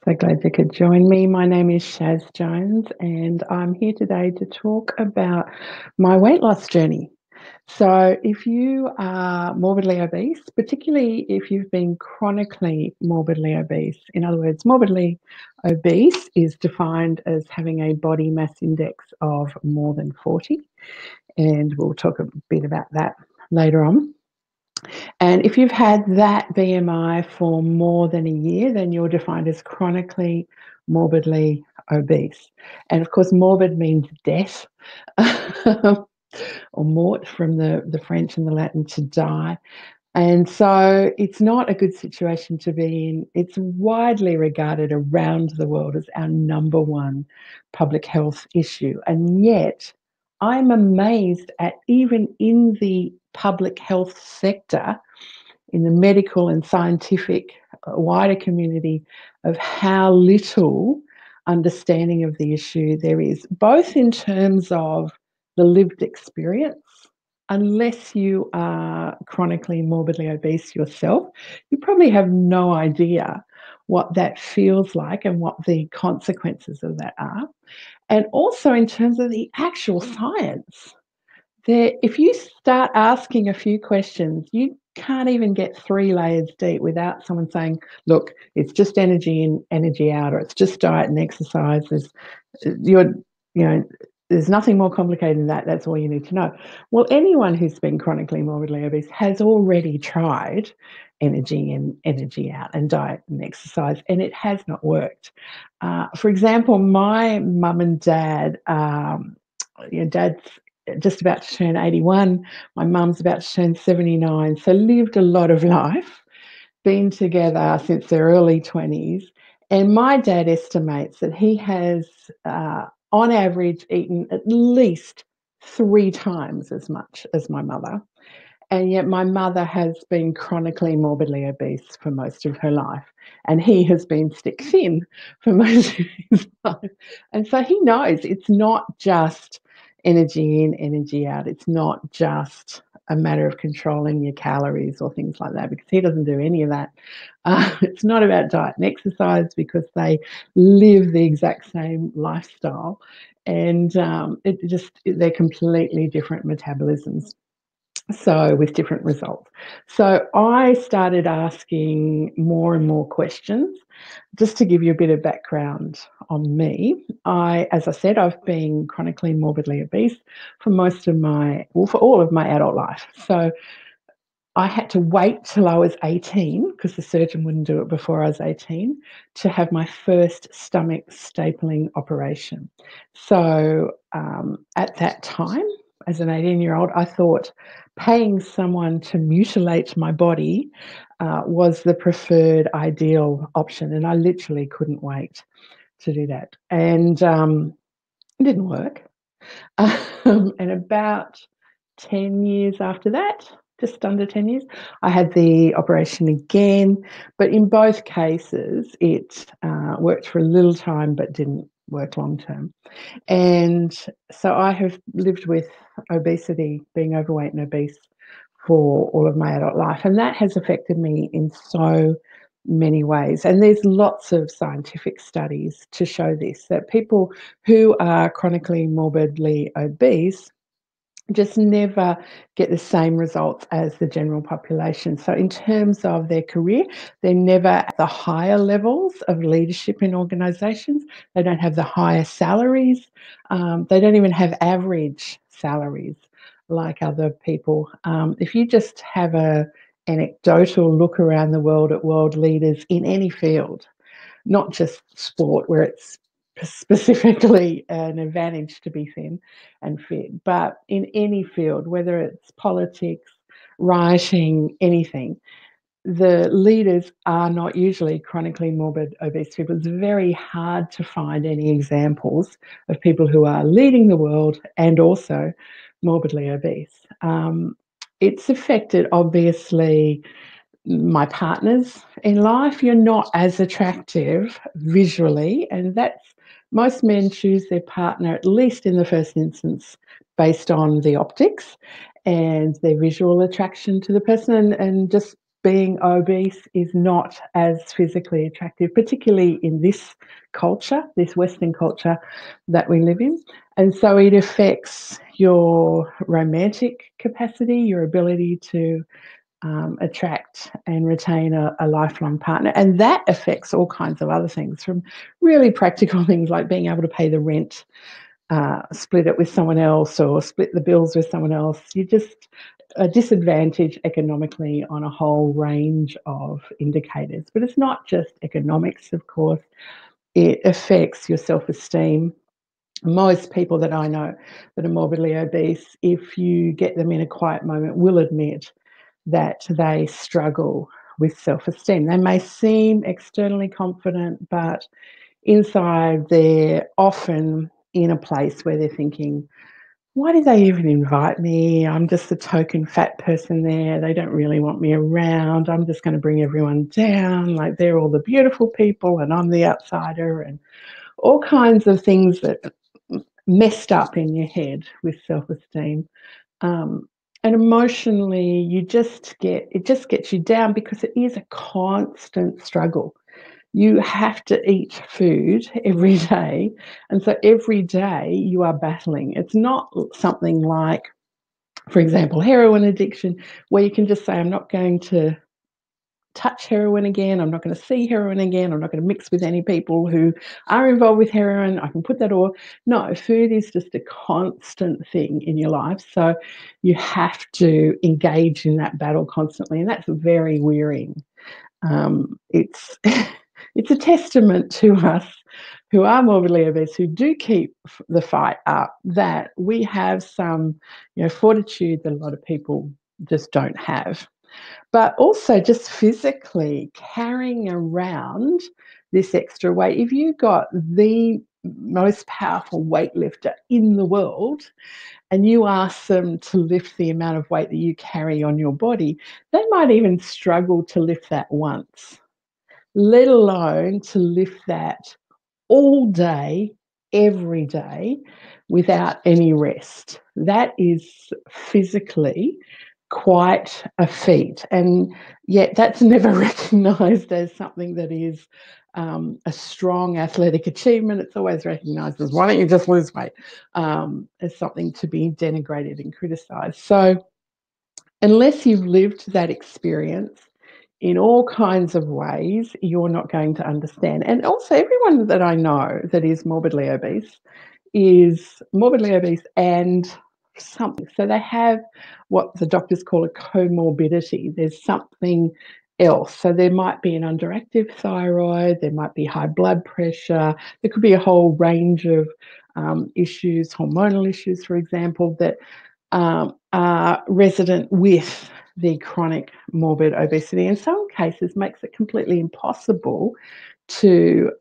So glad you could join me. My name is Shaz Jones, and I'm here today to talk about my weight loss journey. So, if you are morbidly obese, particularly if you've been chronically morbidly obese, in other words, morbidly obese is defined as having a body mass index of more than 40, and we'll talk a bit about that later on. And if you've had that BMI for more than a year, then you're defined as chronically morbidly obese. And of course, morbid means death, or mort from the French and the Latin, to die. And so it's not a good situation to be in. It's widely regarded around the world as our number one public health issue. And yet, I'm amazed at, even in the public health sector, in the medical and scientific wider community, of how little understanding of the issue there is, both in terms of the lived experience. Unless you are chronically morbidly obese yourself, you probably have no idea what that feels like and what the consequences of that are. And also in terms of the actual science. If you start asking a few questions, you can't even get 3 layers deep without someone saying, look, it's just energy in, energy out, or it's just diet and exercise. You're, you know, there's nothing more complicated than that. That's all you need to know. Well, anyone who's been chronically morbidly obese has already tried energy in, energy out, and diet and exercise, and it has not worked. For example, my mum and dad, dad's just about to turn 81. My mum's about to turn 79. So lived a lot of life, been together since their early 20s. And my dad estimates that he has, on average, eaten at least 3 times as much as my mother. And yet my mother has been chronically morbidly obese for most of her life. And he has been stick thin for most of his life. And so he knows it's not just energy in, energy out. It's not just a matter of controlling your calories or things like that, because he doesn't do any of that. It's not about diet and exercise, because they live the exact same lifestyle. And they're completely different metabolisms. So with different results. So I started asking more and more questions. Just to give you a bit of background on me, as I said, I've been chronically morbidly obese for for all of my adult life. So I had to wait till I was 18, because the surgeon wouldn't do it before I was 18, to have my first stomach stapling operation. So at that time, as an 18-year-old, I thought paying someone to mutilate my body was the preferred ideal option, and I literally couldn't wait to do that. And it didn't work. And about 10 years after that, just under 10 years, I had the operation again. But in both cases, it worked for a little time but didn't work long term. And so I have lived with obesity, being overweight and obese, for all of my adult life. And that has affected me in so many ways. And there's lots of scientific studies to show this, that people who are chronically morbidly obese just never get the same results as the general population. So in terms of their career, they're never at the higher levels of leadership in organisations. They don't have the higher salaries. They don't even have average salaries like other people. If you just have an anecdotal look around the world at world leaders in any field, not just sport, where it's specifically an advantage to be thin and fit, but in any field, whether it's politics, writing, anything, the leaders are not usually chronically morbid obese people. It's very hard to find any examples of people who are leading the world and also morbidly obese. It's affected, obviously, my partners in life. You're not as attractive visually, and that's, most men choose their partner, at least in the first instance, based on the optics and their visual attraction to the person, and just being obese is not as physically attractive, particularly in this culture, this Western culture that we live in. And so it affects your romantic capacity, your ability to attract and retain a lifelong partner. And that affects all kinds of other things, from really practical things like being able to pay the rent, split it with someone else, or split the bills with someone else. You just a disadvantage economically on a whole range of indicators. But it's not just economics, of course. It affects your self-esteem. Most people that I know that are morbidly obese, if you get them in a quiet moment, will admit that they struggle with self-esteem. They may seem externally confident, but inside they're often in a place where they're thinking, why did they even invite me? I'm just a token fat person there. They don't really want me around. I'm just going to bring everyone down. Like, they're all the beautiful people and I'm the outsider, and all kinds of things that messed up in your head with self-esteem. And emotionally, it just gets you down, because it is a constant struggle. You have to eat food every day. And so every day you are battling. It's not something like, for example, heroin addiction, where you can just say, I'm not going to touch heroin again. I'm not going to see heroin again. I'm not going to mix with any people who are involved with heroin. I can put that all. No, food is just a constant thing in your life. So you have to engage in that battle constantly. And that's very wearying. It's it's a testament to us who are morbidly obese, who do keep the fight up, that we have some, fortitude that a lot of people just don't have. But also just physically carrying around this extra weight. If you got the most powerful weightlifter in the world and you ask them to lift the amount of weight that you carry on your body, they might even struggle to lift that once, let alone to lift that all day, every day, without any rest. That is physically quite a feat. And yet that's never recognised as something that is a strong athletic achievement. It's always recognised as, why don't you just lose weight, as something to be denigrated and criticised. So unless you've lived that experience in all kinds of ways, you're not going to understand. And also, everyone that I know that is morbidly obese and something. So they have what the doctors call a comorbidity. There's something else. So there might be an underactive thyroid, there might be high blood pressure, there could be a whole range of issues, hormonal issues, for example, that are resident with the chronic morbid obesity. In some cases, makes it completely impossible to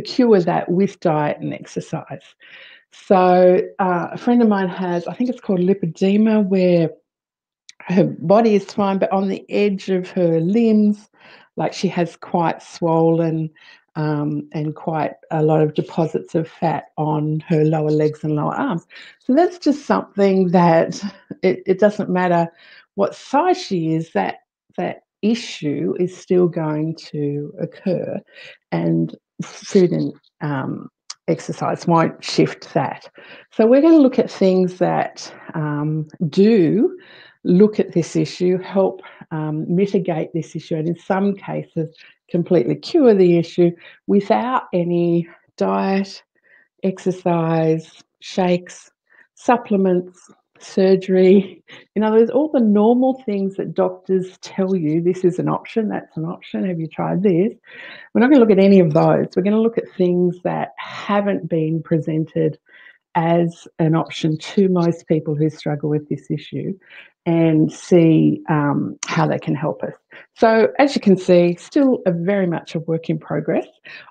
cure that with diet and exercise. So a friend of mine has, I think it's called lipedema, where her body is fine, but on the edge of her limbs, like, she has quite swollen and quite a lot of deposits of fat on her lower legs and lower arms. So that's just something that it doesn't matter what size she is, that issue is still going to occur, and food and exercise won't shift that. So we're going to look at things that do look at this issue, help mitigate this issue, and in some cases completely cure the issue without any diet, exercise, shakes, supplements, surgery. In other words, all the normal things that doctors tell you, this is an option, that's an option, have you tried this? We're not going to look at any of those. We're going to look at things that haven't been presented as an option to most people who struggle with this issue, and see how they can help us. So as you can see, still very much a work in progress.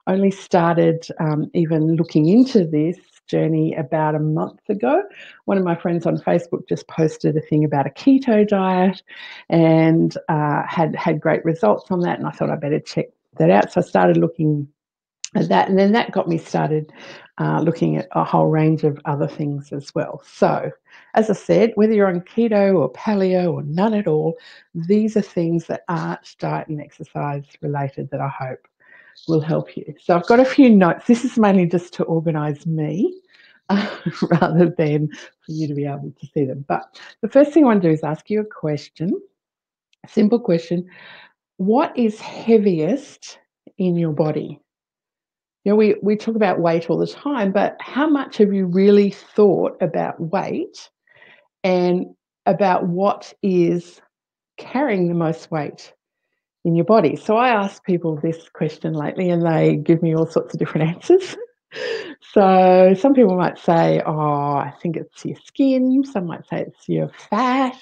Only started even looking into this journey about a month ago. One of my friends on Facebook just posted a thing about a keto diet and had great results on that, and I thought I better check that out. So I started looking And then that got me started looking at a whole range of other things as well. So, as I said, whether you're on keto or paleo or none at all, these are things that aren't diet and exercise related that I hope will help you. So I've got a few notes. This is mainly just to organise me rather than for you to be able to see them. But the first thing I want to do is ask you a question, a simple question. What is heaviest in your body? You know, we talk about weight all the time, but how much have you really thought about weight and about what is carrying the most weight in your body? So I ask people this question lately and they give me all sorts of different answers. So some people might say, oh, I think it's your skin. Some might say it's your fat.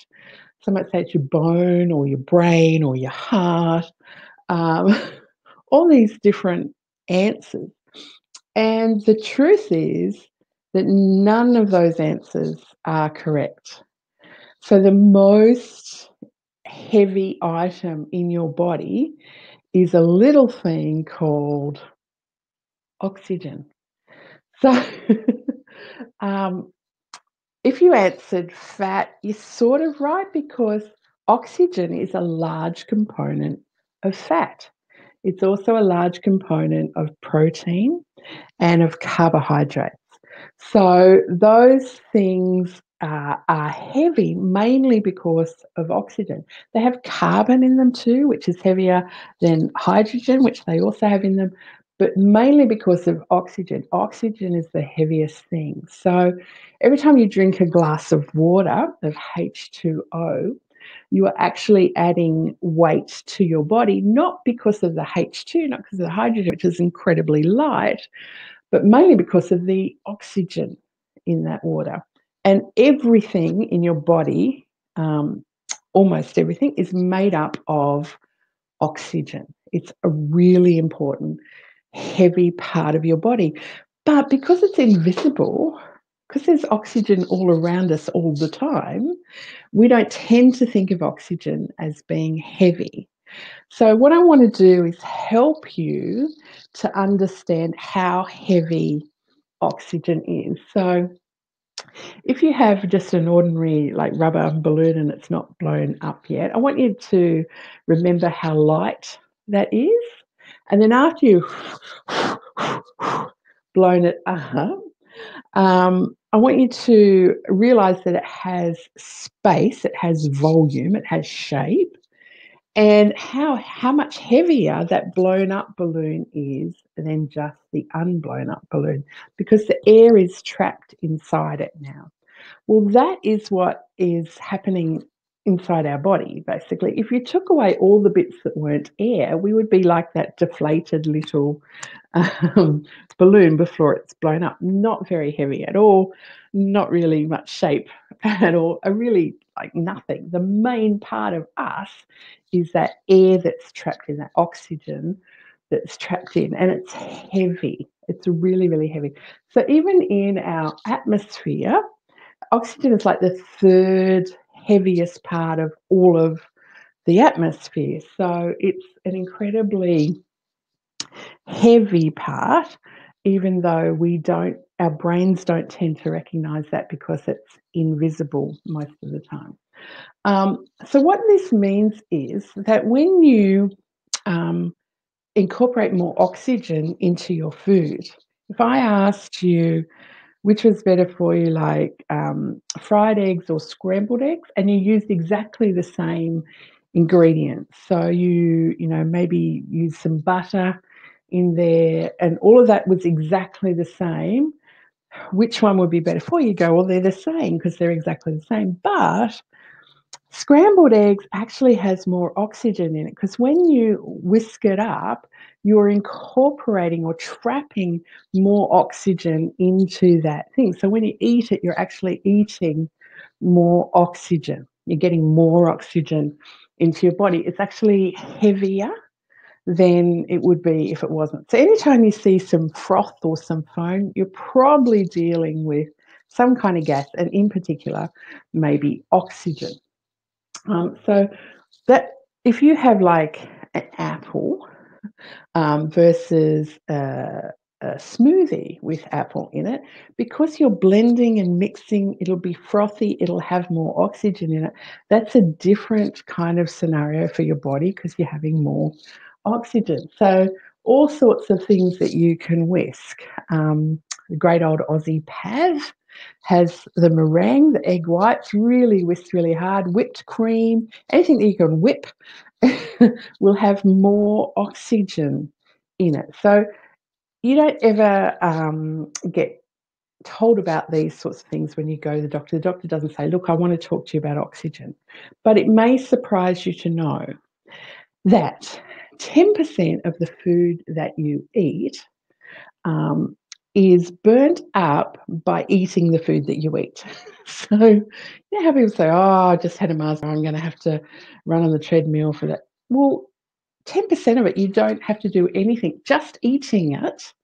Some might say it's your bone or your brain or your heart. Um, all these different answers. And the truth is that none of those answers are correct. So the most heavy item in your body is a little thing called oxygen. So um, if you answered fat, you're sort of right because oxygen is a large component of fat. It's also a large component of protein and of carbohydrates. So those things are heavy mainly because of oxygen. They have carbon in them too, which is heavier than hydrogen, which they also have in them, but mainly because of oxygen. Oxygen is the heaviest thing. So every time you drink a glass of water, of H2O, you are actually adding weight to your body, not because of the H2, not because of the hydrogen, which is incredibly light, but mainly because of the oxygen in that water. And everything in your body, almost everything, is made up of oxygen. It's a really important, heavy part of your body. But because it's invisible, because there's oxygen all around us all the time, we don't tend to think of oxygen as being heavy. So, what I want to do is help you to understand how heavy oxygen is. So, if you have just an ordinary like rubber balloon and it's not blown up yet, I want you to remember how light that is. And then after you've blown it up, I want you to realize that it has space, it has volume, it has shape, and how much heavier that blown up balloon is than just the unblown up balloon because the air is trapped inside it now. Well, that is what is happening inside our body, basically. If you took away all the bits that weren't air, we would be like that deflated little um, balloon before it's blown up. Not very heavy at all, not really much shape at all, really like nothing. The main part of us is that air that's trapped in, that oxygen that's trapped in, and it's heavy. It's really, really heavy. So even in our atmosphere, oxygen is like the third heaviest part of all of the atmosphere. So it's an incredibly heavy part, even though our brains don't tend to recognize that because it's invisible most of the time. So what this means is that when you incorporate more oxygen into your food, if I asked you, which was better for you, like fried eggs or scrambled eggs, and you used exactly the same ingredients. So maybe use some butter in there, and all of that was exactly the same. Which one would be better for you? You go, well, they're the same because they're exactly the same. But scrambled eggs actually has more oxygen in it because when you whisk it up, you're incorporating or trapping more oxygen into that thing. So when you eat it, you're actually eating more oxygen. You're getting more oxygen into your body. It's actually heavier than it would be if it wasn't. So anytime you see some froth or some foam, you're probably dealing with some kind of gas, and in particular, maybe oxygen. So that if you have like an apple, versus a smoothie with apple in it, because you're blending and mixing, it'll be frothy, it'll have more oxygen in it. That's a different kind of scenario for your body because you're having more oxygen. So all sorts of things that you can whisk. The great old Aussie Pav has the meringue, the egg whites, really whisked really hard, whipped cream, anything that you can whip will have more oxygen in it. So you don't ever get told about these sorts of things when you go to the doctor. The doctor doesn't say, look, I want to talk to you about oxygen. But it may surprise you to know that 10% of the food that you eat is burnt up by eating the food that you eat. So you know how people say, oh, I just had a Mars, I'm going to have to run on the treadmill for that. Well, 10% of it, you don't have to do anything. Just eating it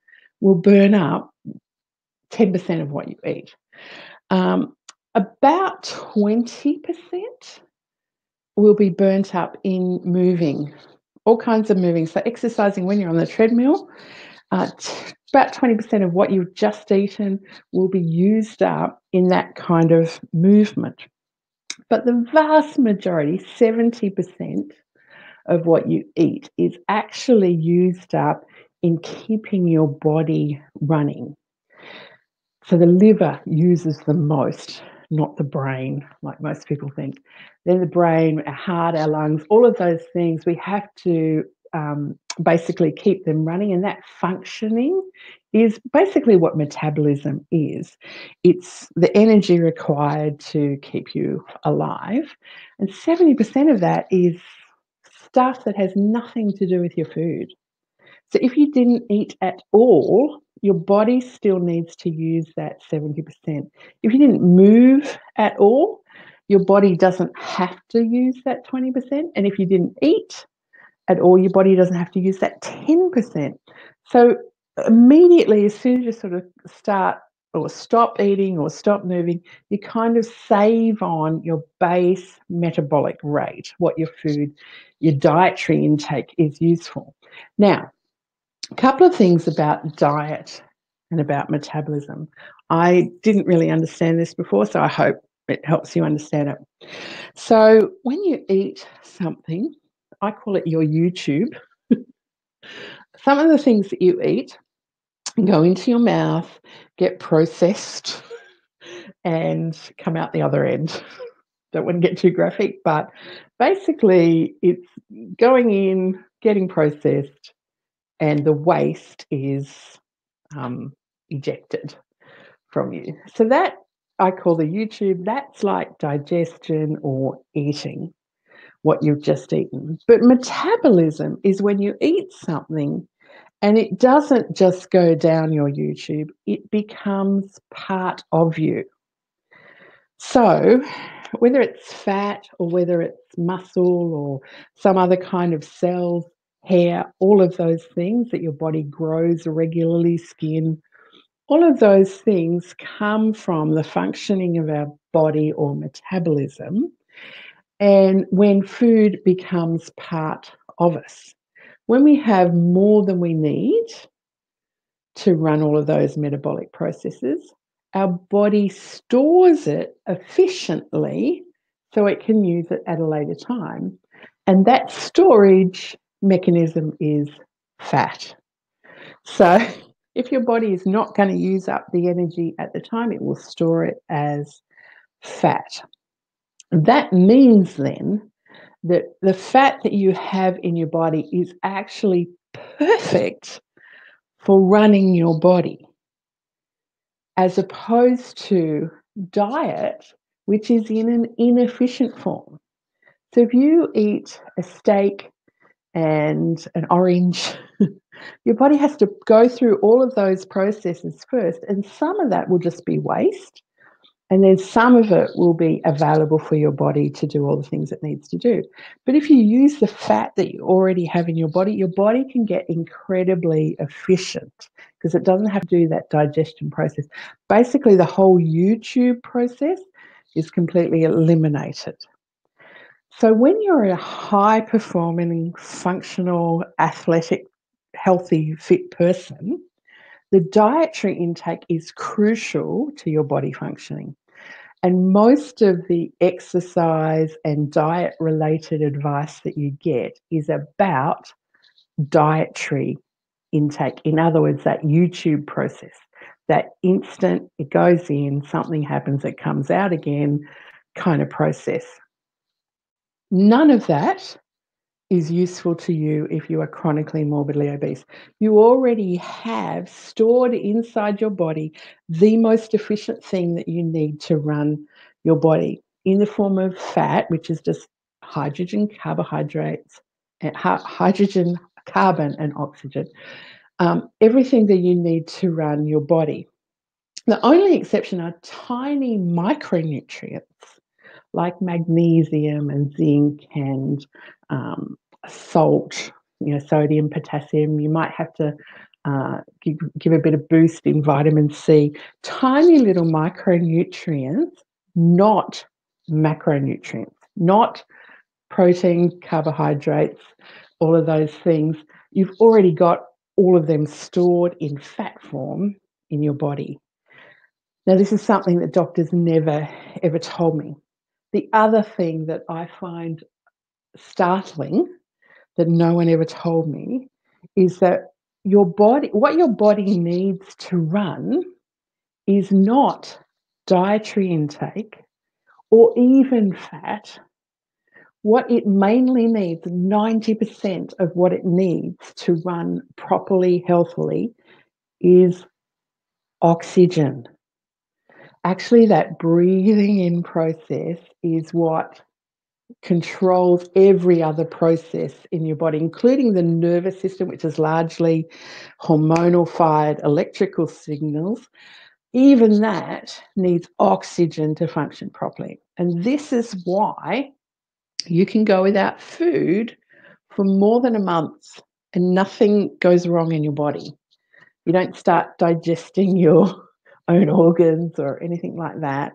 will burn up 10% of what you eat. About 20% will be burnt up in moving, all kinds of moving. So exercising when you're on the treadmill, about 20% of what you've just eaten will be used up in that kind of movement. But the vast majority, 70%, of what you eat is actually used up in keeping your body running. So the liver uses the most, not the brain, like most people think. Then the brain, our heart, our lungs, all of those things, we have to basically keep them running, and that functioning is basically what metabolism is. It's the energy required to keep you alive, and 70% of that is stuff that has nothing to do with your food. So if you didn't eat at all, your body still needs to use that 70%. If you didn't move at all, your body doesn't have to use that 20%. And if you didn't eat at all, your body doesn't have to use that 10%. So immediately, as soon as you sort of start or stop eating or stop moving, you kind of save on your base metabolic rate, what your food, your dietary intake is useful. Now, a couple of things about diet and about metabolism. I didn't really understand this before, so I hope it helps you understand it. So when you eat something, I call it your YouTube. Some of the things that you eat go into your mouth, get processed, and come out the other end. Don't want to get too graphic, but basically it's going in, getting processed, and the waste is ejected from you. So that I call the YouTube. That's like digestion or eating what you've just eaten. But metabolism is when you eat something and it doesn't just go down your YouTube, it becomes part of you. So whether it's fat or whether it's muscle or some other kind of cells, hair, all of those things that your body grows regularly, skin, all of those things come from the functioning of our body or metabolism. And when food becomes part of us, when we have more than we need to run all of those metabolic processes, our body stores it efficiently so it can use it at a later time. And that storage mechanism is fat. So if your body is not going to use up the energy at the time, it will store it as fat. That means then that the fat that you have in your body is actually perfect for running your body, as opposed to diet, which is in an inefficient form. So if you eat a steak and an orange, your body has to go through all of those processes first, and some of that will just be waste, and then some of it will be available for your body to do all the things it needs to do. But if you use the fat that you already have in your body can get incredibly efficient because it doesn't have to do that digestion process. Basically, the whole YouTube process is completely eliminated. So when you're a high-performing, functional, athletic healthy, fit person, the dietary intake is crucial to your body functioning. And most of the exercise and diet-related advice that you get is about dietary intake. In other words, that YouTube process, that instant, it goes in, something happens, it comes out again kind of process. None of that is useful to you if you are chronically morbidly obese. You already have stored inside your body the most efficient thing that you need to run your body in the form of fat, which is just hydrogen, carbohydrates, and hydrogen, carbon, and oxygen. Everything that you need to run your body. The only exception are tiny micronutrients like magnesium and zinc and salt, sodium, potassium. You might have to give a bit of boost in vitamin C. Tiny little micronutrients, not macronutrients, not protein, carbohydrates, all of those things. You've already got all of them stored in fat form in your body. Now, this is something that doctors never, ever told me. The other thing that I find startling that no one ever told me is that what your body needs to run is not dietary intake or even fat. What it mainly needs, 90% of what it needs to run properly, healthily, is oxygen. Actually, that breathing in process is what controls every other process in your body, including the nervous system, which is largely hormonal fired electrical signals. Even that needs oxygen to function properly. And this is why you can go without food for more than a month and nothing goes wrong in your body. You don't start digesting your own organs or anything like that.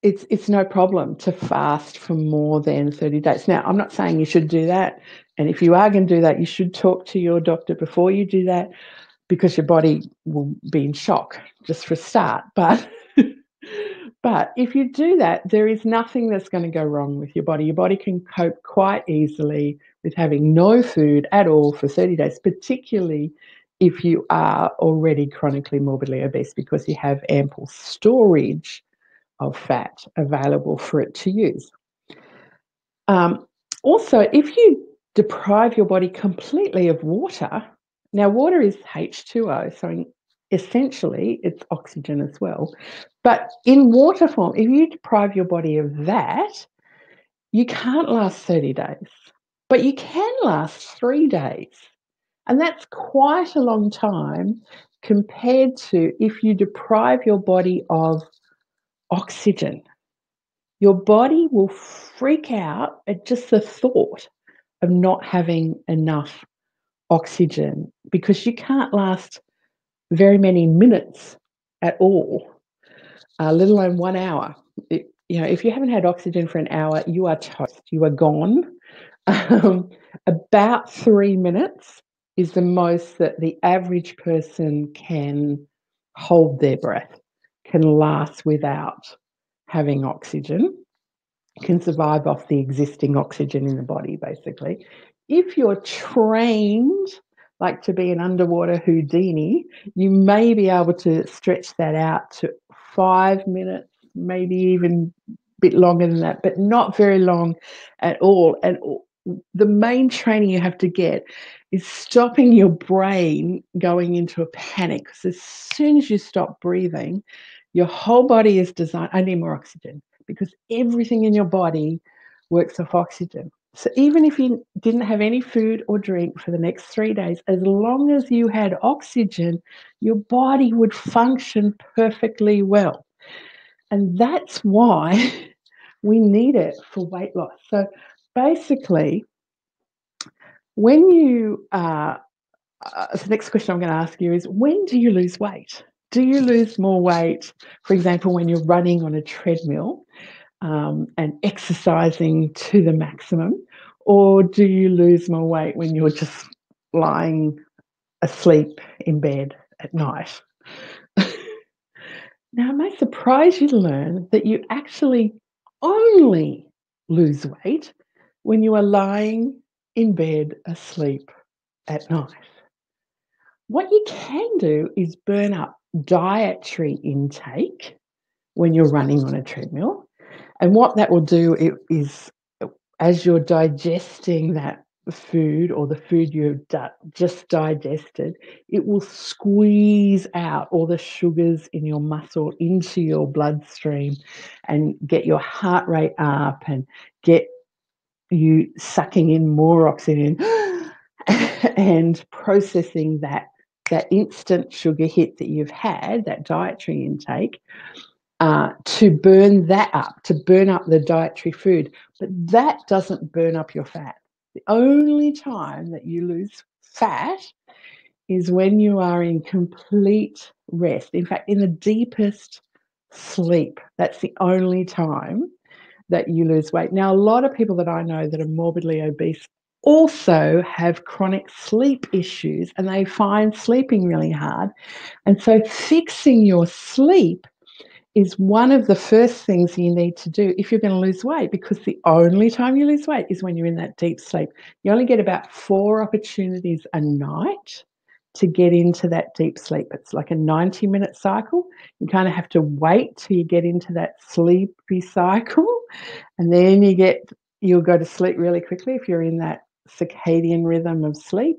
It's no problem to fast for more than 30 days. Now, I'm not saying you should do that. And if you are going to do that, you should talk to your doctor before you do that, because your body will be in shock just for a start. But if you do that, there is nothing that's going to go wrong with your body. Your body can cope quite easily with having no food at all for 30 days, particularly if you are already chronically morbidly obese, because you have ample storage of fat available for it to use. Also, if you deprive your body completely of water, now water is H2O, so essentially it's oxygen as well. But in water form, if you deprive your body of that, you can't last 30 days, but you can last 3 days. And that's quite a long time compared to if you deprive your body of oxygen. Your body will freak out at just the thought of not having enough oxygen, because you can't last very many minutes at all, let alone 1 hour. If you haven't had oxygen for an hour, you are toast. You are gone. About 3 minutes is the most that the average person can hold their breath, can last without having oxygen, can survive off the existing oxygen in the body, basically. If you're trained like to be an underwater Houdini, you may be able to stretch that out to 5 minutes, maybe even a bit longer than that, but not very long at all. And the main training you have to get is stopping your brain going into a panic, because as soon as you stop breathing, your whole body is designed, I need more oxygen, because everything in your body works off oxygen. So even if you didn't have any food or drink for the next 3 days, as long as you had oxygen, your body would function perfectly well. And that's why we need it for weight loss. So basically, when you the next question I'm going to ask you is, when do you lose weight? Do you lose more weight, for example, when you're running on a treadmill and exercising to the maximum? Or do you lose more weight when you're just lying asleep in bed at night. Now, it may surprise you to learn that you actually only lose weight when you are lying in bed asleep at night. What you can do is burn up dietary intake when you're running on a treadmill. And what that will do is, as you're digesting that food or the food you've just digested, it will squeeze out all the sugars in your muscle into your bloodstream and get your heart rate up and get you sucking in more oxygen and processing that instant sugar hit that you've had, that dietary intake, to burn that up, to burn up the dietary food. But that doesn't burn up your fat. The only time that you lose fat is when you are in complete rest. In fact, in the deepest sleep, that's the only time that you lose weight. Now, a lot of people that I know that are morbidly obese also have chronic sleep issues and they find sleeping really hard. And so fixing your sleep is one of the first things you need to do if you're going to lose weight, because the only time you lose weight is when you're in that deep sleep. You only get about 4 opportunities a night to get into that deep sleep. It's like a 90-minute cycle. You kind of have to wait till you get into that sleepy cycle, and then you'll go to sleep really quickly if you're in that circadian rhythm of sleep.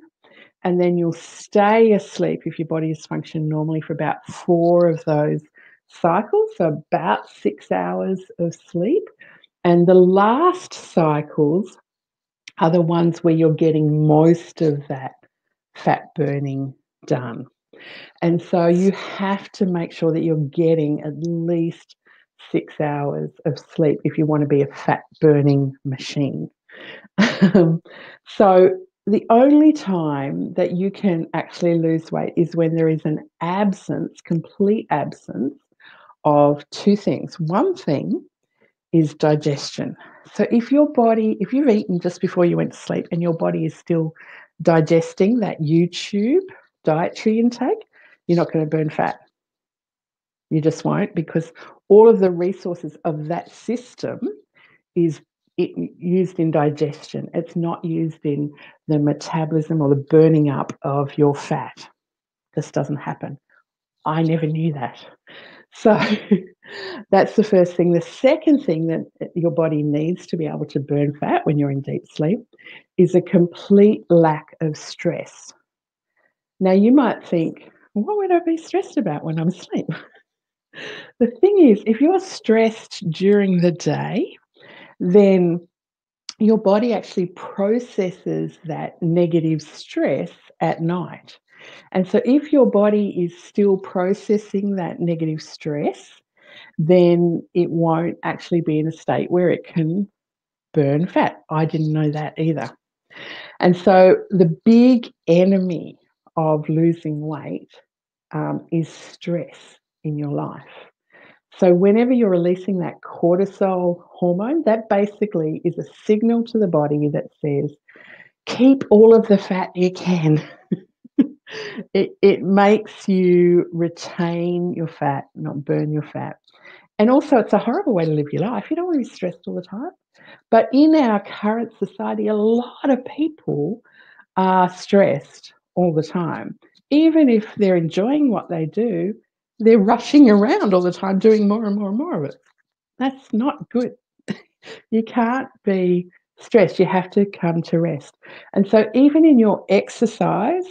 And then you'll stay asleep if your body is functioning normally for about 4 of those cycles, so about 6 hours of sleep. And the last cycles are the ones where you're getting most of that fat burning done. And so you have to make sure that you're getting at least 6 hours of sleep if you want to be a fat burning machine. So the only time that you can actually lose weight is when there is an absence, complete absence of 2 things. One thing is digestion. So if you've eaten just before you went to sleep and your body is still digesting that YouTube dietary intake, you're not going to burn fat. You just won't, because all of the resources of that system is used in digestion. It's not used in the metabolism or the burning up of your fat. This doesn't happen. I never knew that. So that's the first thing. The second thing that your body needs to be able to burn fat when you're in deep sleep is a complete lack of stress. Now, you might think, what would I be stressed about when I'm asleep? The thing is, if you're stressed during the day, then your body actually processes that negative stress at night. And so if your body is still processing that negative stress, then it won't actually be in a state where it can burn fat. I didn't know that either. And so the big enemy of losing weight is stress in your life. So whenever you're releasing that cortisol hormone, that basically is a signal to the body that says, keep all of the fat you can. It makes you retain your fat, not burn your fat. And also, it's a horrible way to live your life. You don't want to be stressed all the time. But in our current society, a lot of people are stressed all the time. Even if they're enjoying what they do, they're rushing around all the time doing more and more and more of it. That's not good. You can't be stressed. You have to come to rest. And so even in your exercise,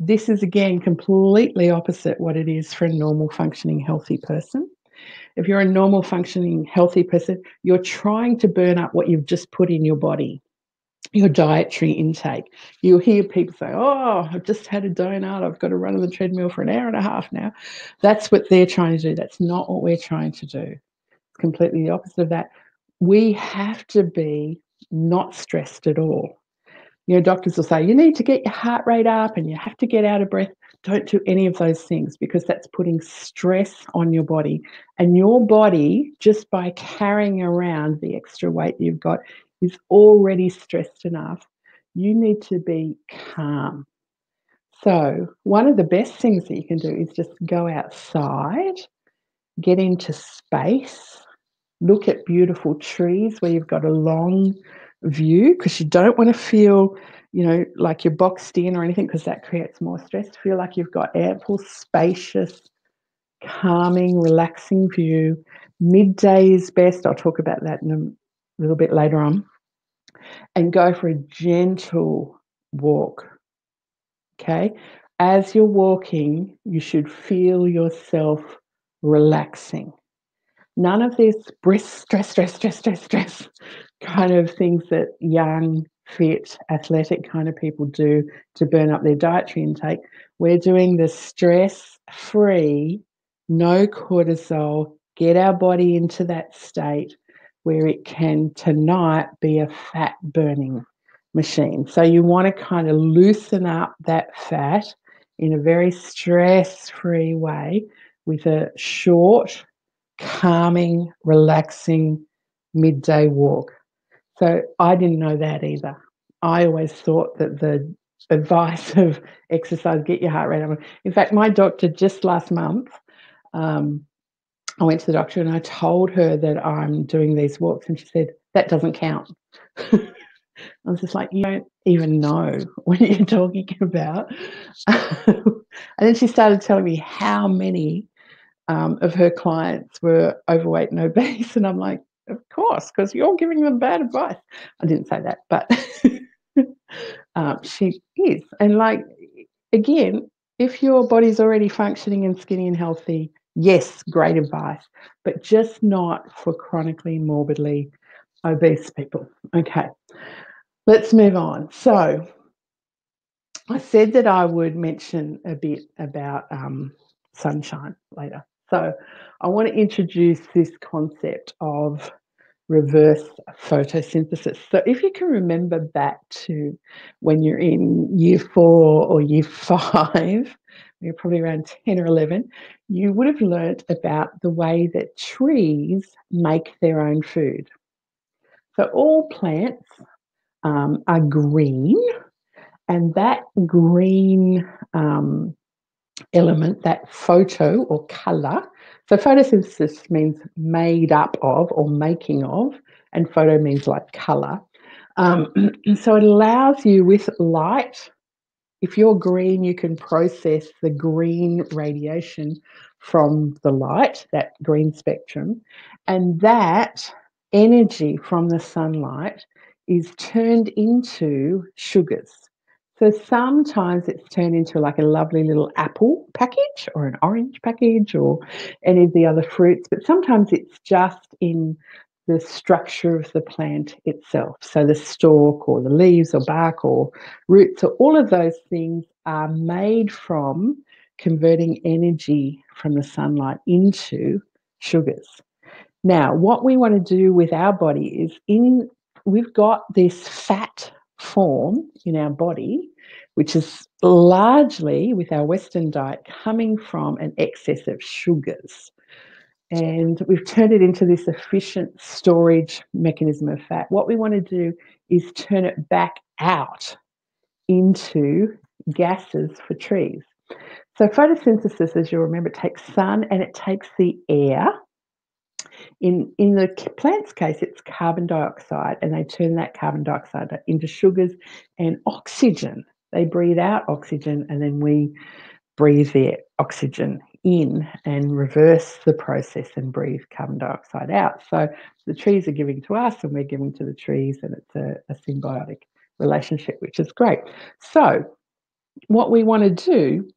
this is again completely opposite what it is for a normal functioning healthy person. If you're a normal functioning healthy person, you're trying to burn up what you've just put in your body, your dietary intake. You'll hear people say, oh, I've just had a donut, I've got to run on the treadmill for an hour and a half now. That's what they're trying to do. That's not what we're trying to do. It's completely the opposite of that. We have to be not stressed at all. You know, doctors will say, you need to get your heart rate up and you have to get out of breath. Don't do any of those things, because that's putting stress on your body. And your body, just by carrying around the extra weight you've got, is already stressed enough. You need to be calm. So, one of the best things that you can do is just go outside, get into space, look at beautiful trees where you've got a long view, because you don't want to feel, like you're boxed in or anything, because that creates more stress. Feel like you've got ample, spacious, calming, relaxing view. Midday is best. I'll talk about that in a little bit later on. And go for a gentle walk. Okay. As you're walking, you should feel yourself relaxing. None of this stress kind of things that young, fit, athletic kind of people do to burn up their dietary intake. We're doing the stress-free, no cortisol, get our body into that state where it can tonight be a fat burning machine. So you want to kind of loosen up that fat in a very stress-free way with a short, calming, relaxing midday walk. So I didn't know that either. I always thought that the advice of exercise, get your heart rate up. In fact, my doctor just last month, I went to the doctor and I told her that I'm doing these walks, and she said, that doesn't count. I was just like, you don't even know what you're talking about. And then she started telling me how many of her clients were overweight and obese. And I'm like, of course, because you're giving them bad advice. I didn't say that, but she is. And again, if your body's already functioning and skinny and healthy, yes, great advice, but just not for chronically morbidly obese people. Okay, let's move on. So I said that I would mention a bit about sunshine later. So I want to introduce this concept of reverse photosynthesis. So if you can remember back to when you're in year 4 or year 5, you're probably around 10 or 11, you would have learnt about the way that trees make their own food. So all plants are green, and that green element, that photo or colour. So photosynthesis means made up of or making of, and photo means like colour. So it allows you with light. If you're green, you can process the green radiation from the light, that green spectrum, and that energy from the sunlight is turned into sugars. So sometimes it's turned into like a lovely little apple package or an orange package or any of the other fruits, but sometimes it's just in the structure of the plant itself. So the stalk or the leaves or bark or roots, or all of those things are made from converting energy from the sunlight into sugars. Now, what we want to do with our body is we've got this fat form in our body, which is largely with our Western diet coming from an excess of sugars. And we've turned it into this efficient storage mechanism of fat. What we want to do is turn it back out into gases for trees. So photosynthesis, as you'll remember, it takes sun and it takes the air. In the plant's case, it's carbon dioxide, and they turn that carbon dioxide into sugars and oxygen. They breathe out oxygen, and then we breathe the oxygen in and reverse the process and breathe carbon dioxide out. So the trees are giving to us and we're giving to the trees, and it's a symbiotic relationship, which is great. So what we want to do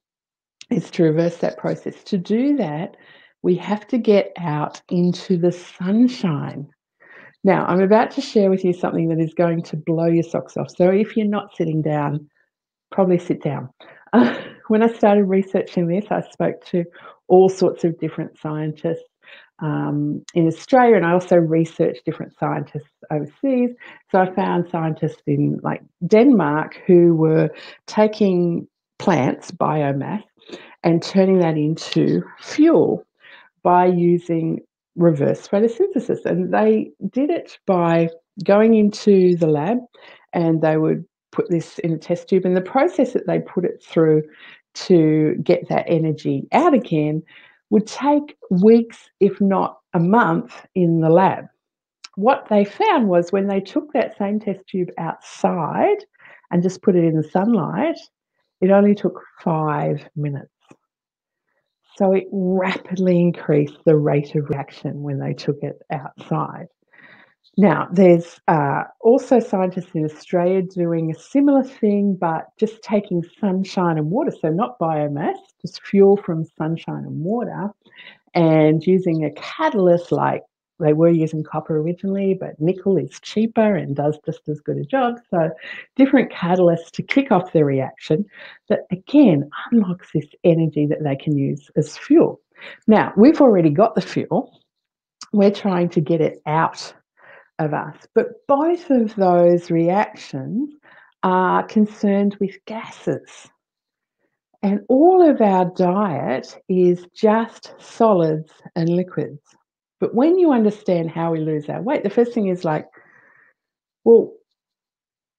is to reverse that process. To do that, we have to get out into the sunshine. Now, I'm about to share with you something that is going to blow your socks off. So if you're not sitting down, probably sit down. When I started researching this, I spoke to all sorts of different scientists in Australia, and I also researched different scientists overseas. So I found scientists in like Denmark who were taking plants, biomass, and turning that into fuel by using reverse photosynthesis. And they did it by going into the lab, and they would put this in a test tube, and the process that they put it through to get that energy out again would take weeks, if not a month, in the lab. What they found was when they took that same test tube outside and just put it in the sunlight, it only took 5 minutes. So it rapidly increased the rate of reaction when they took it outside. Now, there's also scientists in Australia doing a similar thing, but just taking sunshine and water, so not biomass, just fuel from sunshine and water, and using a catalyst like they were using copper originally, but nickel is cheaper and does just as good a job. So different catalysts to kick off the reaction that, again, unlocks this energy that they can use as fuel. Now, we've already got the fuel. We're trying to get it out of us. But both of those reactions are concerned with gases. And all of our diet is just solids and liquids. But when you understand how we lose our weight, the first thing is like, well,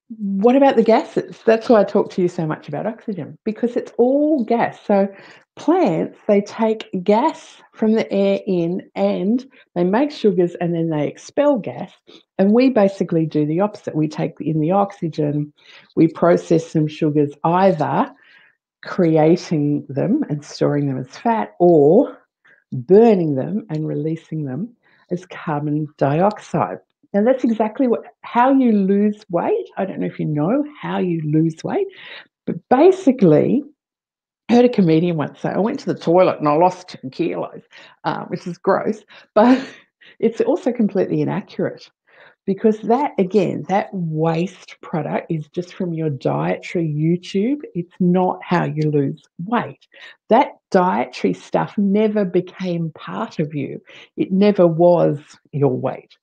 what about the gases? That's why I talk to you so much about oxygen, because it's all gas. So plants, they take gas from the air in and they make sugars and then they expel gas. And we basically do the opposite. We take in the oxygen, we process some sugars, either creating them and storing them as fat or burning them and releasing them as carbon dioxide. Now, that's exactly how you lose weight. I don't know if you know how you lose weight, but basically, I heard a comedian once say, I went to the toilet and I lost 10 kilos, which is gross, but it's also completely inaccurate. Because that, again, that waste product is just from your dietary YouTube. It's not how you lose weight. That dietary stuff never became part of you. It never was your weight.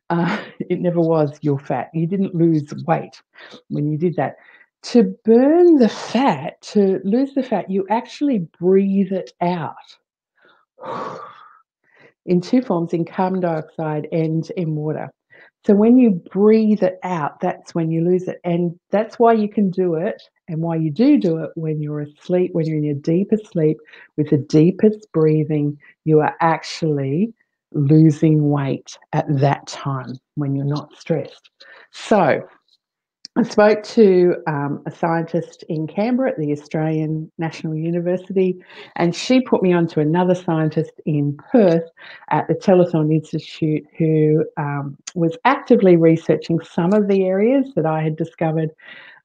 It never was your fat. You didn't lose weight when you did that. To burn the fat, to lose the fat, you actually breathe it out in two forms, in carbon dioxide and in water. So when you breathe it out, that's when you lose it. And that's why you can do it and why you do it when you're asleep, when you're in your deepest sleep with the deepest breathing, you are actually losing weight at that time when you're not stressed. So I spoke to a scientist in Canberra at the Australian National University, and she put me on to another scientist in Perth at the Telethon Institute who was actively researching some of the areas that I had discovered,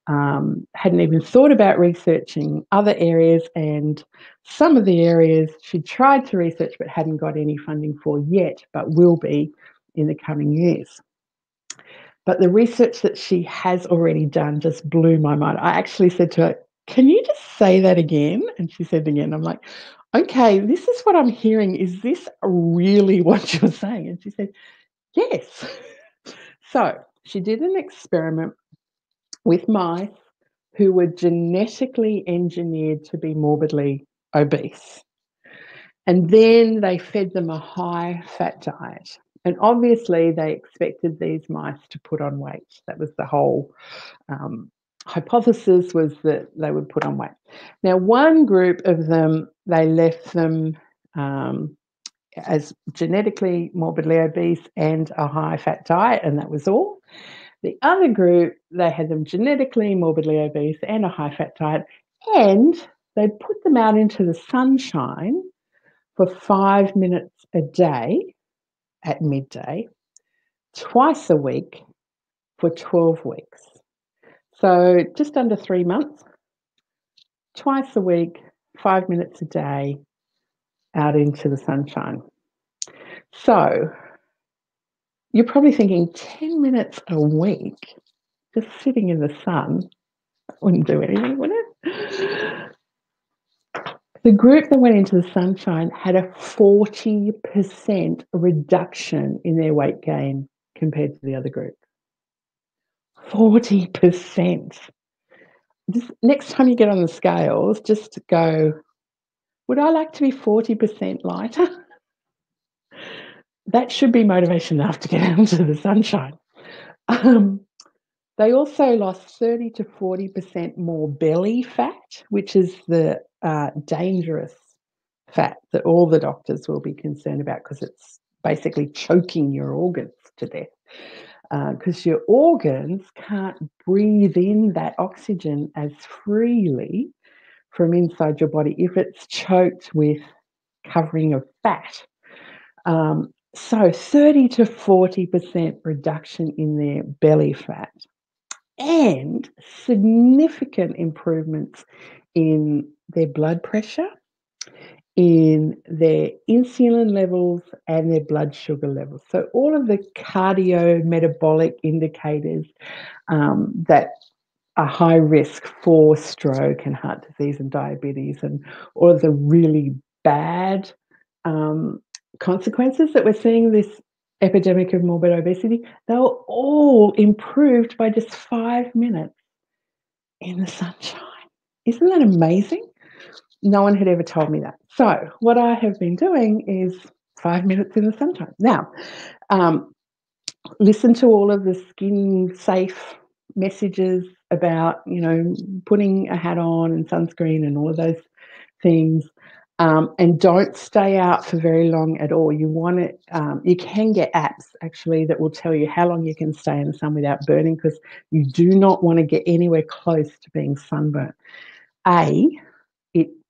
hadn't even thought about researching other areas, and some of the areas she tried to research but hadn't got any funding for yet, but will be in the coming years. But the research that she has already done just blew my mind. I actually said to her, can you just say that again? And she said it again. I'm like, okay, this is what I'm hearing. Is this really what you're saying? And she said, yes. So she did an experiment with mice who were genetically engineered to be morbidly obese. And then they fed them a high-fat diet. And obviously, they expected these mice to put on weight. That was the whole hypothesis, was that they would put on weight. Now, one group of them, they left them as genetically morbidly obese and a high-fat diet, and that was all. The other group, they had them genetically morbidly obese and a high-fat diet, and they put them out into the sunshine for 5 minutes a day at midday, twice a week for 12 weeks. So just under 3 months, twice a week, 5 minutes a day out into the sunshine. So you're probably thinking 10 minutes a week just sitting in the sun wouldn't do anything, would it? The group that went into the sunshine had a 40% reduction in their weight gain compared to the other group. 40%. Just next time you get on the scales, just go, would I like to be 40% lighter? That should be motivation enough to get out into the sunshine. They also lost 30 to 40% more belly fat, which is the dangerous fat that all the doctors will be concerned about because it's basically choking your organs to death. Because your organs can't breathe in that oxygen as freely from inside your body if it's choked with covering of fat. So 30 to 40% reduction in their belly fat and significant improvements in their blood pressure, in their insulin levels and their blood sugar levels. So all of the cardiometabolic indicators that are high risk for stroke and heart disease and diabetes and all of the really bad consequences that we're seeing this epidemic of morbid obesity, they were all improved by just 5 minutes in the sunshine. Isn't that amazing? No one had ever told me that. So what I have been doing is 5 minutes in the sunshine. Now, listen to all of the skin safe messages about, putting a hat on and sunscreen and all of those things. And don't stay out for very long at all. You want it. You can get apps actually that will tell you how long you can stay in the sun without burning, because you do not want to get anywhere close to being sunburnt.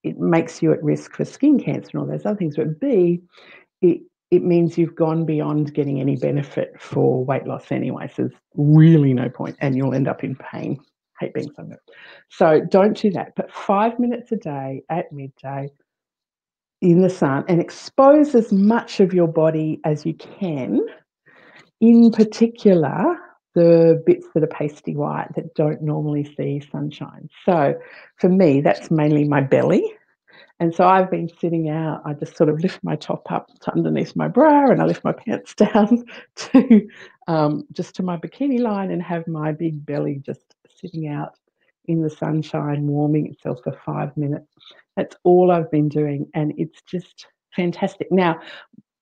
It makes you at risk for skin cancer and all those other things. But B, it means you've gone beyond getting any benefit for weight loss anyway. So there's really no point, and you'll end up in pain. Hate being sunburnt. So don't do that. But 5 minutes a day at midday in the sun and expose as much of your body as you can, in particular the bits that are pasty white that don't normally see sunshine. So for me, that's mainly my belly. And so I've been sitting out, I just sort of lift my top up to underneath my bra and I lift my pants down to just to my bikini line and have my big belly just sitting out in the sunshine, warming itself for 5 minutes. That's all I've been doing, and it's just fantastic. Now,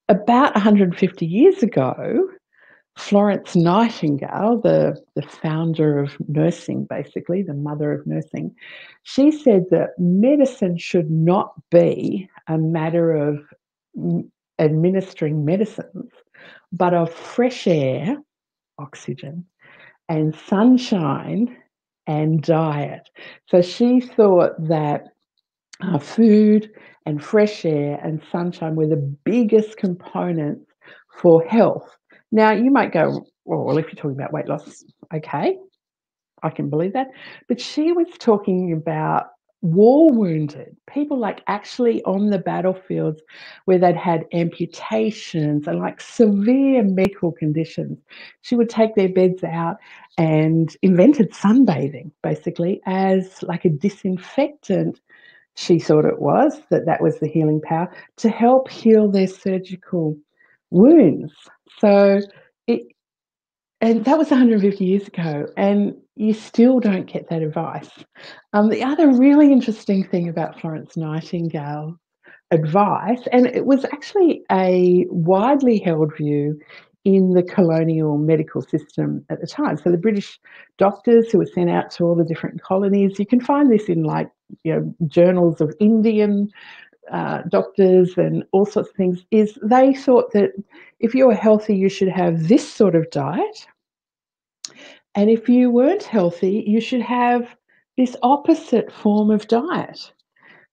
about 150 years ago, Florence Nightingale, the founder of nursing, basically, the mother of nursing, she said that medicine should not be a matter of administering medicines, but of fresh air, oxygen, and sunshine and diet. So she thought that food and fresh air and sunshine were the biggest components for health. Now, you might go, well, if you're talking about weight loss, okay, I can believe that. But she was talking about war wounded people, like actually on the battlefields where they'd had amputations and like severe medical conditions. She would take their beds out and invented sunbathing basically as like a disinfectant. She thought it was, that was the healing power to help heal their surgical wounds. So it, and that was 150 years ago, and you still don't get that advice. The other really interesting thing about Florence Nightingale's advice, and it was actually a widely held view in the colonial medical system at the time. So the British doctors who were sent out to all the different colonies, you can find this in journals of Indian doctors and all sorts of things, is they thought that if you were healthy, you should have this sort of diet. And if you weren't healthy, you should have this opposite form of diet.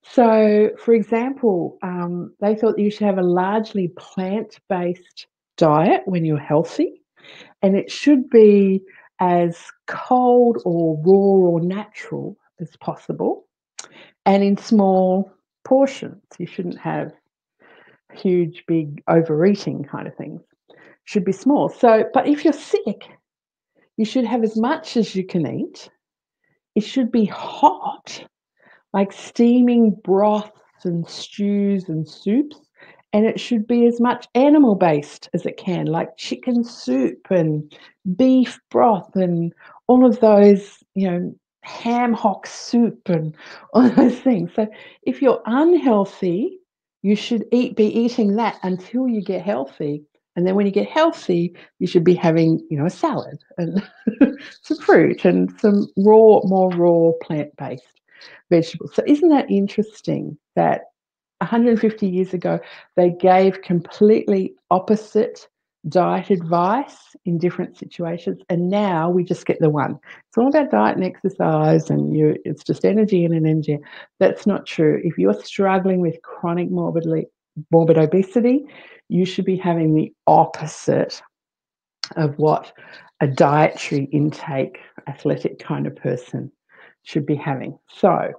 So, for example, they thought you should have a largely plant-based diet when you're healthy, and it should be as cold or raw or natural as possible, and in small portions. You shouldn't have huge, big overeating kind of things. Should be small. So, but if you're sick, you should have as much as you can eat. It should be hot, like steaming broths and stews and soups. And it should be as much animal-based as it can, like chicken soup and beef broth and all of those, ham hock soup and all those things. So if you're unhealthy, you should be eating that until you get healthy, And then when you get healthy, you should be having, a salad and some fruit and some more raw plant-based vegetables. So isn't that interesting that 150 years ago, they gave completely opposite diet advice in different situations, and now we just get the one. It's all about diet and exercise, and it's just energy and an energy. That's not true. If you're struggling with chronic morbid obesity, you should be having the opposite of what a dietary intake, athletic kind of person should be having. So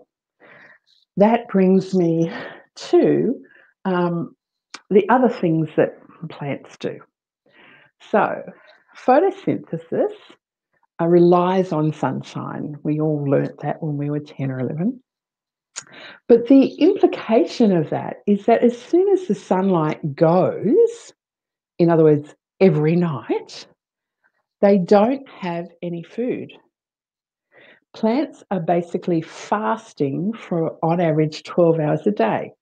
that brings me to the other things that plants do. So, photosynthesis relies on sunshine. We all learnt that when we were 10 or 11. But the implication of that is that as soon as the sunlight goes, in other words, every night, they don't have any food. Plants are basically fasting for, on average, 12 hours a day.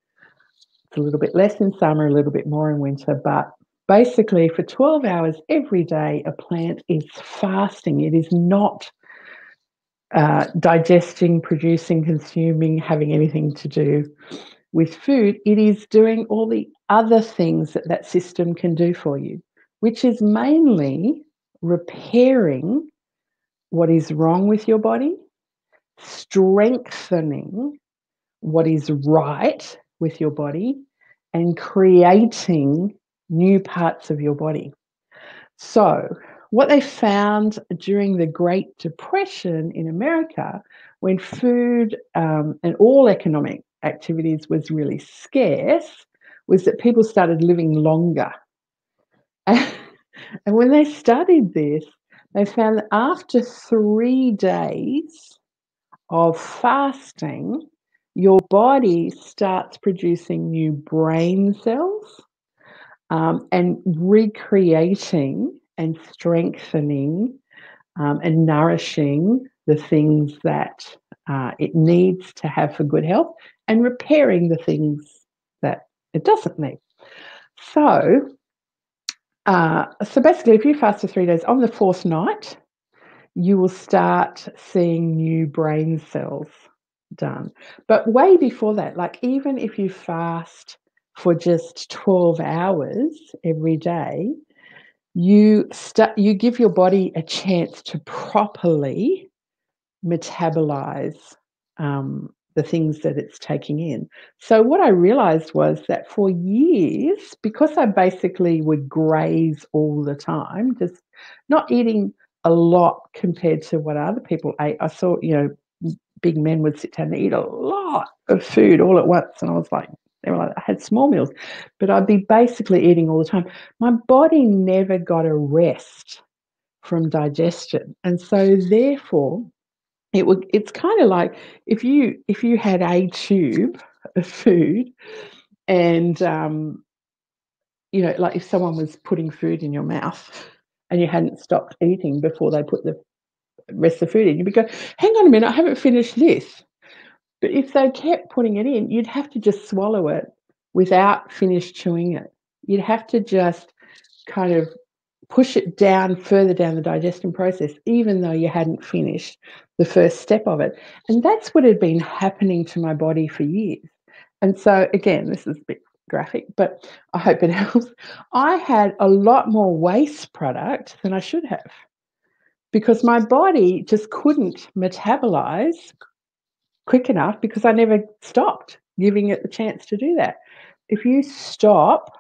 It's a little bit less in summer, a little bit more in winter, but basically for 12 hours every day, a plant is fasting. It is not digesting, producing, consuming, having anything to do with food. It is doing all the other things that that system can do for you, which is mainly repairing what is wrong with your body, strengthening what is right with your body, and creating new parts of your body. So, what they found during the Great Depression in America, when food and all economic activities was really scarce, was that people started living longer. And when they studied this, they found that after 3 days of fasting, your body starts producing new brain cells and recreating and strengthening and nourishing the things that it needs to have for good health and repairing the things that it doesn't need. So, so basically, if you fast for 3 days, on the fourth night, you will start seeing new brain cells done. But way before that, like even if you fast for just 12 hours every day, you give your body a chance to properly metabolize the things that it's taking in. So what I realized was that for years, because I basically would graze all the time, just not eating a lot compared to what other people ate. I saw, big men would sit down and eat a lot of food all at once. And I was like, they were like, I had small meals, but I'd be basically eating all the time. My body never got a rest from digestion. And so therefore, it's kind of like if you had a tube of food and like if someone was putting food in your mouth and you hadn't stopped eating before they put the rest of the food in, you'd be going, hang on a minute, I haven't finished this. But if they kept putting it in, you'd have to just swallow it without finish chewing it. You'd have to just kind of push it down further down the digestion process, even though you hadn't finished the first step of it. And that's what had been happening to my body for years. And so, again, this is a bit graphic, but I hope it helps. I had a lot more waste product than I should have because my body just couldn't metabolize quick enough because I never stopped giving it the chance to do that. If you stop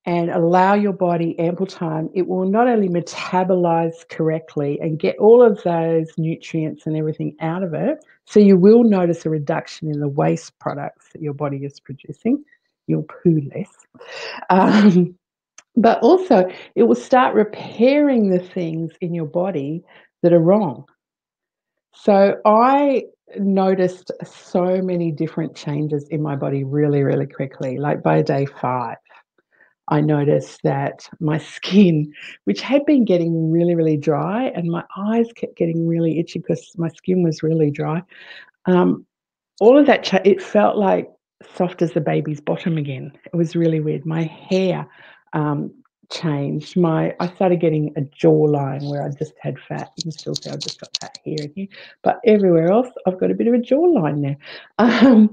and allow your body ample time, it will not only metabolize correctly and get all of those nutrients and everything out of it, so you will notice a reduction in the waste products that your body is producing. You'll poo less. But also, it will start repairing the things in your body that are wrong. So I noticed so many different changes in my body really, really quickly. Like by day 5, I noticed that my skin, which had been getting really, really dry, and my eyes kept getting really itchy because my skin was really dry. All of that, it felt like soft as a baby's bottom again. It was really weird. My hair changed. I started getting a jawline where I just had fat. You can still see I've just got fat here and here, but everywhere else I've got a bit of a jawline now.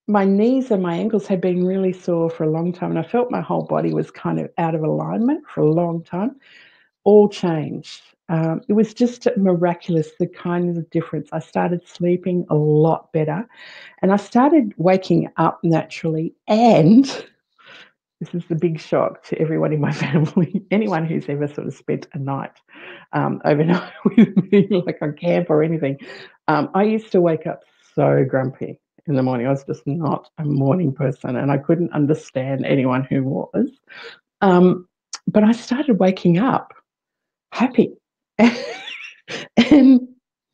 My knees and my ankles had been really sore for a long time, and I felt my whole body was kind of out of alignment for a long time. All changed. It was just miraculous, the kind of difference. I started sleeping a lot better, and I started waking up naturally, and this is the big shock to everyone in my family, anyone who's ever sort of spent a night overnight with me, like on camp or anything. I used to wake up so grumpy in the morning. I was just not a morning person, and I couldn't understand anyone who was. But I started waking up happy and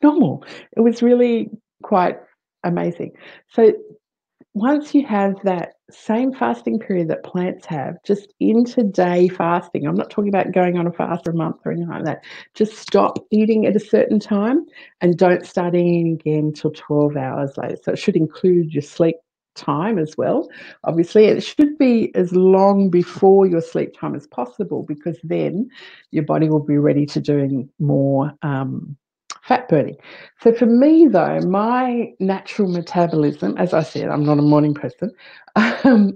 normal. It was really quite amazing. So once you have that same fasting period that plants have, just inter-day fasting, I'm not talking about going on a fast for a month or anything like that. Just stop eating at a certain time and don't start eating again till 12 hours later. So it should include your sleep time as well. Obviously, it should be as long before your sleep time as possible, because then your body will be ready to doing more fat burning. So for me, though, my natural metabolism, as I said, I'm not a morning person,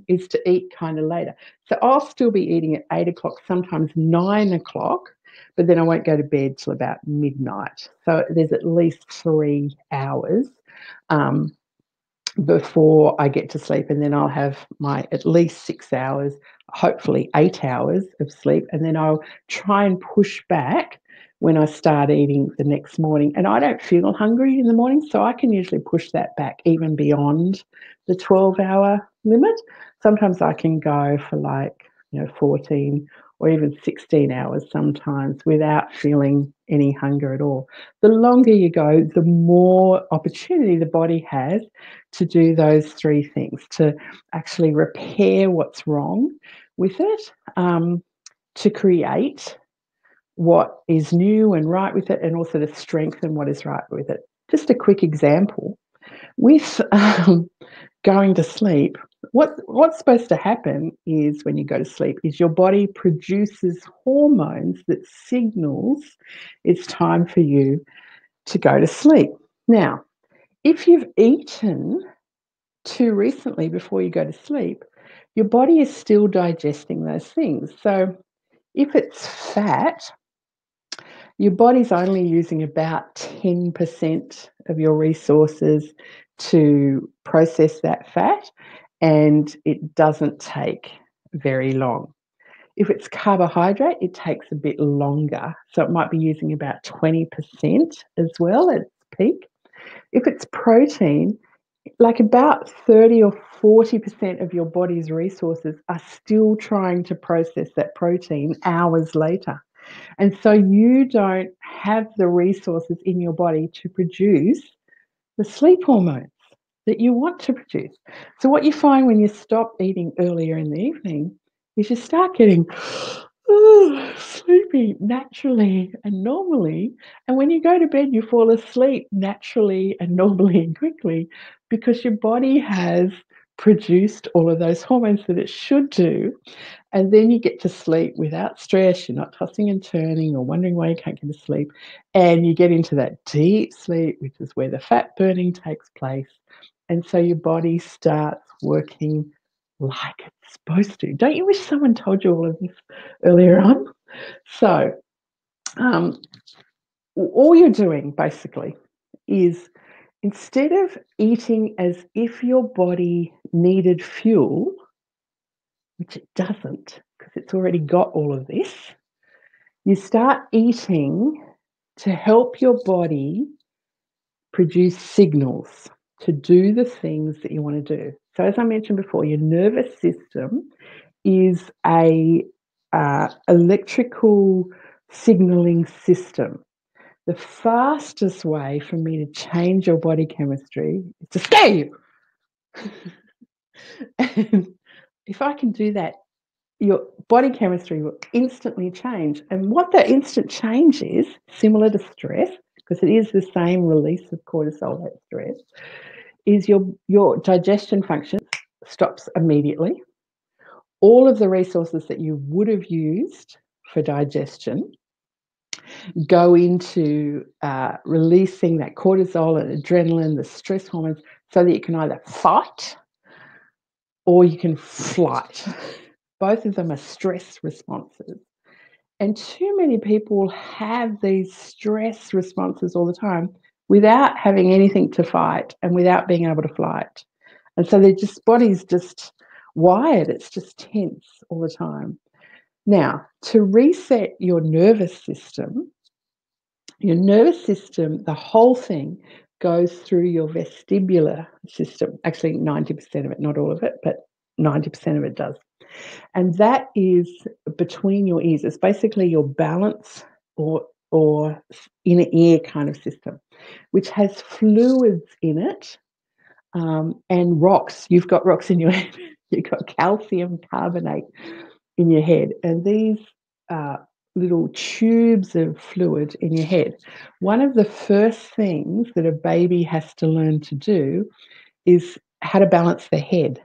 is to eat kind of later. So I'll still be eating at 8 o'clock, sometimes 9 o'clock, but then I won't go to bed till about midnight. So there's at least 3 hours before I get to sleep, and then I'll have my at least 6 hours, hopefully 8 hours of sleep, and then I'll try and push back when I start eating the next morning. And I don't feel hungry in the morning, so I can usually push that back even beyond the 12-hour limit. Sometimes I can go for 14 or even 16 hours sometimes without feeling any hunger at all. The longer you go, the more opportunity the body has to do those three things, to actually repair what's wrong with it, to create what is new and right with it, and also to strengthen what is right with it. Just a quick example. With going to sleep, what's supposed to happen is when you go to sleep is your body produces hormones that signals it's time for you to go to sleep. Now, if you've eaten too recently before you go to sleep, your body is still digesting those things. So if it's fat, your body's only using about 10% of your resources to process that fat, and it doesn't take very long. If it's carbohydrate, it takes a bit longer. So it might be using about 20% as well at its peak. If it's protein, like about 30 or 40% of your body's resources are still trying to process that protein hours later. And so you don't have the resources in your body to produce the sleep hormones that you want to produce. So what you find when you stop eating earlier in the evening is you start getting sleepy naturally and normally. And when you go to bed, you fall asleep naturally and normally and quickly, because your body has produced all of those hormones that it should do. And then you get to sleep without stress. You're not tossing and turning or wondering why you can't get to sleep. And you get into that deep sleep, which is where the fat burning takes place. And so your body starts working like it's supposed to. Don't you wish someone told you all of this earlier on? So all you're doing basically is, instead of eating as if your body needed fuel, which it doesn't, because it's already got all of this, you start eating to help your body produce signals to do the things that you want to do. So as I mentioned before, your nervous system is a electrical signaling system. The fastest way for me to change your body chemistry is to scare you. And if I can do that, your body chemistry will instantly change. And what that instant change is, similar to stress, because it is the same release of cortisol, that stress, is your digestion function stops immediately. all of the resources that you would have used for digestion go into releasing that cortisol and adrenaline, the stress hormones, so that you can either fight or you can flight. Both of them are stress responses. And too many people have these stress responses all the time without having anything to fight and without being able to flight. And so their body's just wired, it's just tense all the time. Now, to reset your nervous system, the whole thing goes through your vestibular system. Actually, 90% of it, not all of it, but 90% of it does. And that is between your ears. It's basically your balance or inner ear kind of system, which has fluids in it and rocks. You've got rocks in your head. You've got calcium carbonate in your head. And these little tubes of fluid in your head. One of the first things that a baby has to learn to do is how to balance their head.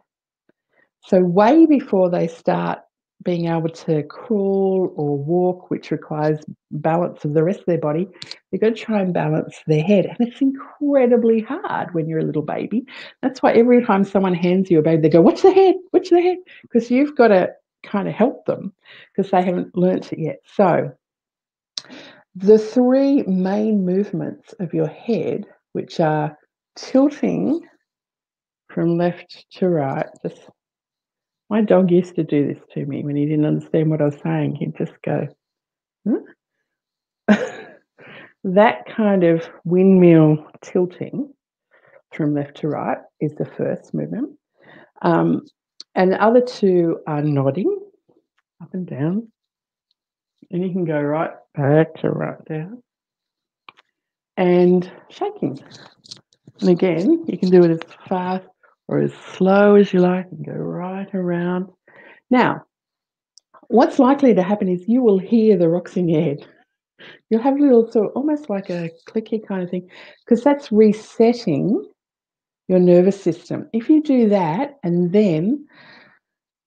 So way before they start being able to crawl or walk, which requires balance of the rest of their body, they've got to try and balance their head. And it's incredibly hard when you're a little baby. That's why every time someone hands you a baby, they go, watch the head, watch the head, because you've got to kind of help them because they haven't learnt it yet. So the three main movements of your head, which are tilting from left to right. My dog used to do this to me when he didn't understand what I was saying. He'd just go, huh? That kind of windmill tilting from left to right is the first movement. And the other two are nodding up and down. And you can go right back to right down. And shaking. And again, you can do it as fast or as slow as you like and go right around. Now, what's likely to happen is you will hear the rocks in your head. You'll have a little sort of almost like a clicky kind of thing, because that's resetting your nervous system. If you do that and then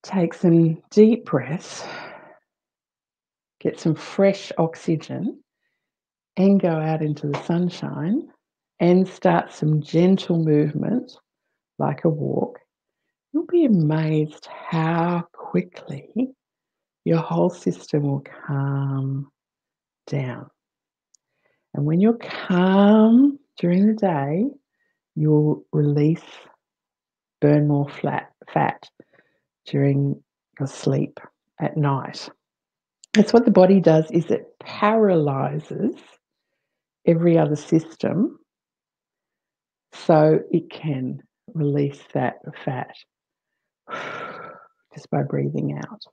take some deep breaths, get some fresh oxygen, and go out into the sunshine and start some gentle movement like a walk, you'll be amazed how quickly your whole system will calm down. And when you're calm during the day, you'll burn more fat during your sleep at night. That's what the body does, is it paralyzes every other system so it can release that fat just by breathing out.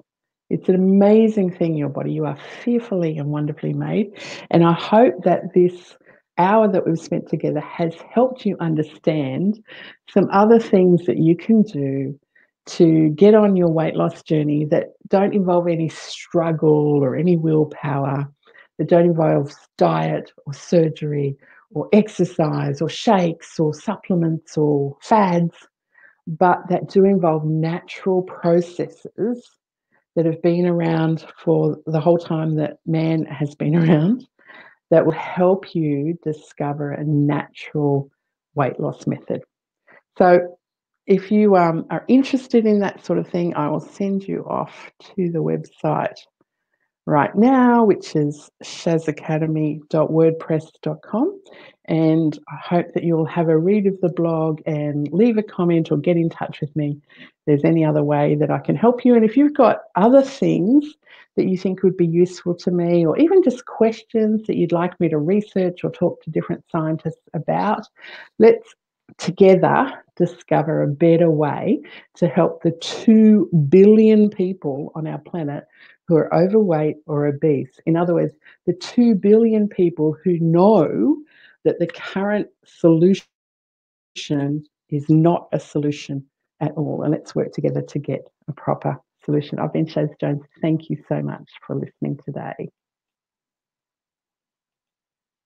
It's an amazing thing, your body. You are fearfully and wonderfully made. And I hope that this hour that we've spent together has helped you understand some other things that you can do to get on your weight loss journey that don't involve any struggle or any willpower, that don't involve diet or surgery or exercise or shakes or supplements or fads, but that do involve natural processes that have been around for the whole time that man has been around, that will help you discover a natural weight loss method. So if you are interested in that sort of thing, I will send you off to the website right now, which is shazacademy.wordpress.com. And I hope that you'll have a read of the blog and leave a comment or get in touch with me if there's any other way that I can help you. And if you've got other things that you think would be useful to me, or even just questions that you'd like me to research or talk to different scientists about, let's together discover a better way to help the 2 billion people on our planet who are overweight or obese. In other words, the 2 billion people who know that the current solution is not a solution at all. And let's work together to get a proper solution. I've been Shaz Jones. Thank you so much for listening today.